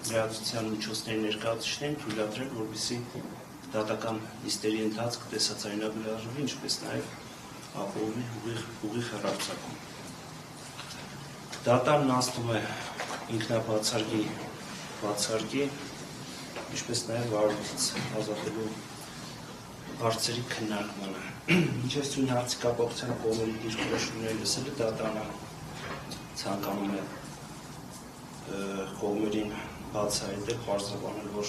լրացության միջոցների ներկայացուցիչներին թույլատրել, որպեսզի դատական նիստերի ընթացք տեսածայնագրարվի, ինչպես նաև ապահովի ուղիղ հեռարձակում։ Դատարանն անցնում է ինքնաբացարկի, ինչպես նաև վարորդից ազատելու հարցերի քննարկմանը։ Ինչպես ցույց հարցի կապակցությամբ կողմերի դիրքորոշումները լսել է, դատարանը ցանկանում է կողմերին բացահայտել, պարզաբանել, որ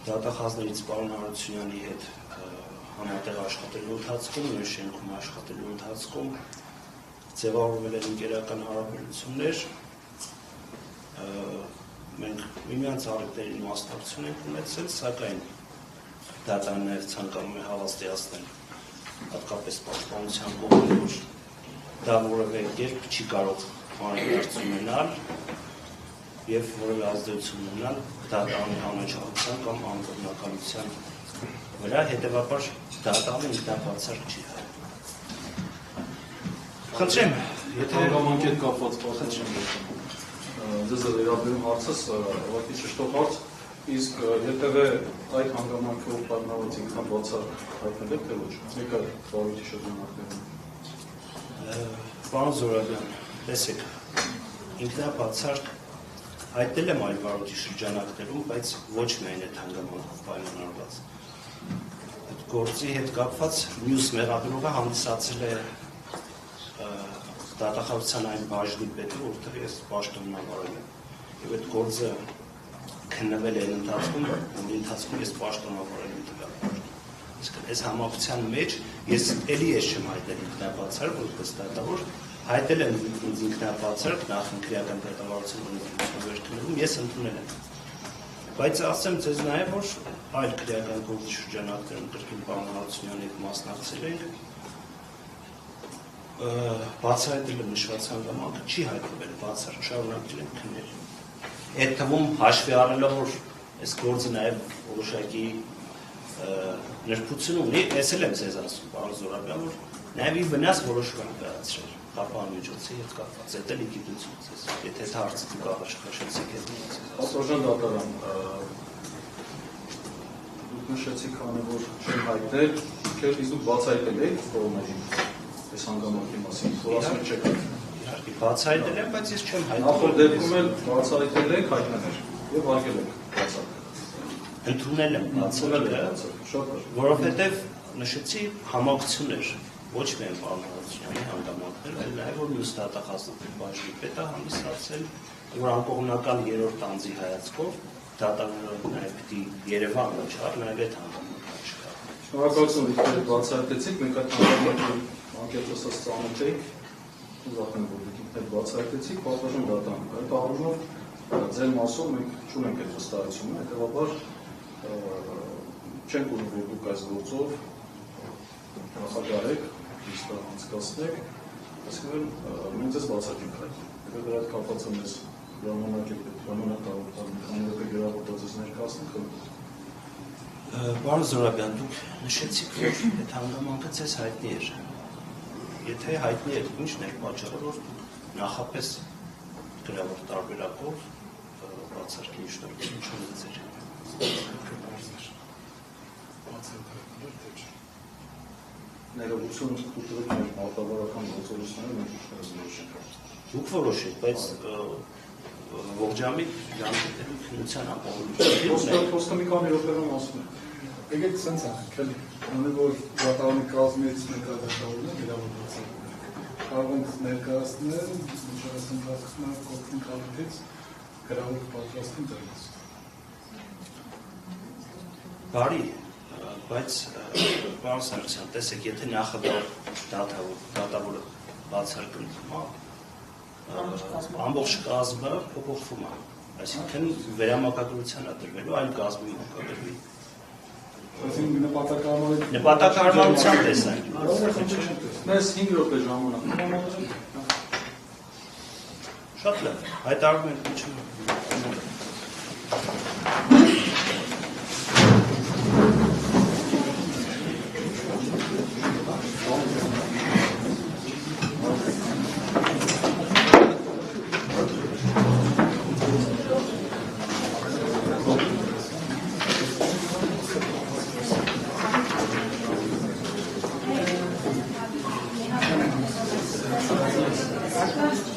դատախազներից պարոն Հարությունյանի հետ համատեղ աշխատելու ընթացքում, նույն շենքում աշխատելու ընթացքում ձևավորվել են ընկերական հարաբերություններ, մենք միմյանց առիթների իմաստություն ենք ունեցել, սակայն դատարանը նաև ցանկանում է հավաստիացնել հատկապես պաշտպանության կողմին, որ դա որևէ կերպ չի կարող անհրաժեշտ ունենալ եւ որևէ ազդեցություն ունենալ դատարանի անաչառության կամ անկողմնակալության վրա, հետեւաբար դատարանը ինքնաբացարկ չի հայ։ Խնդրեմ, եթե հանգամանքի հետ կապված խնդրեմ, ձեզ վերաբերում հարցս, ուղղակի ճշտով հարց, իսկ եթե այդ հանգամանքով պայմանավորված ինքնաբացարկ հայտնել եք, թե ոչ, մեկը վարույթի շրջանակներում։ Պարոն Զորաբյան, տեսեք, ինքնաբացարկ հայտնել եմ այլ վարույթի շրջանակներում, բայց ոչ միայն այդ հանգամանքով պայմանավորված։ Այդ գործի հետ կապված մյուս մեղադրողը հանդիսացել է դատախազության այն բաժնի պետը, որտեղ ես պաշտոնավարել եմ։ Եվ այդ գործը քննվել է ընթացքում ես պաշտոնավարել եմ տվյալ։ Իսկ այս համակցության մեջ ես էլի չեմ հայտնել ինքնաբացարկ, որպես դատավոր, հայտել եմ ինձ ինքնաբացարկ նախընտրական դատավարության վերջններում ես ընդունել եմ։ Բայց ասեմ ձեզ նաև, որ այլ քրեական գործի շրջանակներում կրկին պարոն Հարությունյանի հետ մասնակցել ենք, բացահայտել եմ նշված հանգամանքը, չի հայտնվել բացառ, շարունակել եմ քննել։ Այդ թվում հաշվի առնելով, որ այս գործը նաև որոշակի նրբություն ունի, տեսել եմ ձեզ ասում, պարոն Զորաբյան, որ նաև իր վնաս որոշում եմ վերացրել կապան միջոցի հետ կապված, այդ էլ իգիտություն ձեզ, եթե հարցը դուք առաջխաշեցիք հետ ձեզ։ Արտոժան դատարան, դուք նշեցիք, քանի որ չեմ հայտնել, իսկ դուք բացահայտել եք կողմերին այս հանգամանքի մասին, որ ասում չեք իհարկե բացահայտել եմ, բայց ես չեմ հայտնել։ Նախորդ դեպքում էլ բացահայտել եք, հայտնել եւ արգել եք բացառք։ Ընդունել եմ բացառքը, որովհետեւ նշեցի համակցություն էր, ոչ միայն պարոն Հարությունյանի հանգամանքներ, այլ նաեւ որ մյուս դատախազների բաժնի պետը հանդիսացել, որ անկողմնական երրորդ անձի հայացքով դատարանը նաեւ պիտի Երևան ուղղար նաեւ այդ հանգամանքը չկա։ Շնորհակալություն, որ բացահայտեցիք, մենք այդ հանգամանքի անկեղծոսած ծանոթ ենք, ուրախ եմ, որ դուք բացահայտեցիք, պատվաժան դատարան։ Այդ առումով ձեր մասով մենք չունենք այդ վստահությունը, հետևաբար չենք ուզում, որ դուք այս գործով նախագահեք, իսկ անցկացնեք, այսինքն մենք ձեզ բացակենք այդ։ Եթե դրա հետ կապված եմ ես ժամանակը գրավորված ես ներկայացնենք։ Պարոն Զորաբյան, դուք նշեցիք, որ այդ հանգամանքը ձեզ հայտնի էր։ Եթե հայտնի էր, ի՞նչն էր պատճառը, որ նախապես գրավոր տարբերակով բացարկի շնորհիվ չունեցեր։ Ներողություն կուտուրում մեր մարտավարական գործողությունները մենք որոշենք։ Դուք որոշեք, բայց ողջամիտ ժամկետների քննության ապահովությունը։ Խոսքը մի քանի րոպեում ասում եմ։ Եկեք սենց անքել, ոնը որ դատարանի կազմից ներկայացնողն է գրավորված։ Կարող ենք ներկայացնել, ինչպես ընթացքում կողքին կազմից գրավոր պատրաստին դրած։ Բարի, բայց պարոն Սարգսյան, տեսեք, եթե նախագահ դատավորը բացարկում ամբողջ կազմը փոփոխվում է, այսինքն վերամակագրության է դրվելու, այլ կազմի մակագրվի։ Նպատակարարության տեսանք։ Մեզ 5 րոպե ժամանակ։ Շատ լավ, հայտարարում ենք ինչու։ Thank you.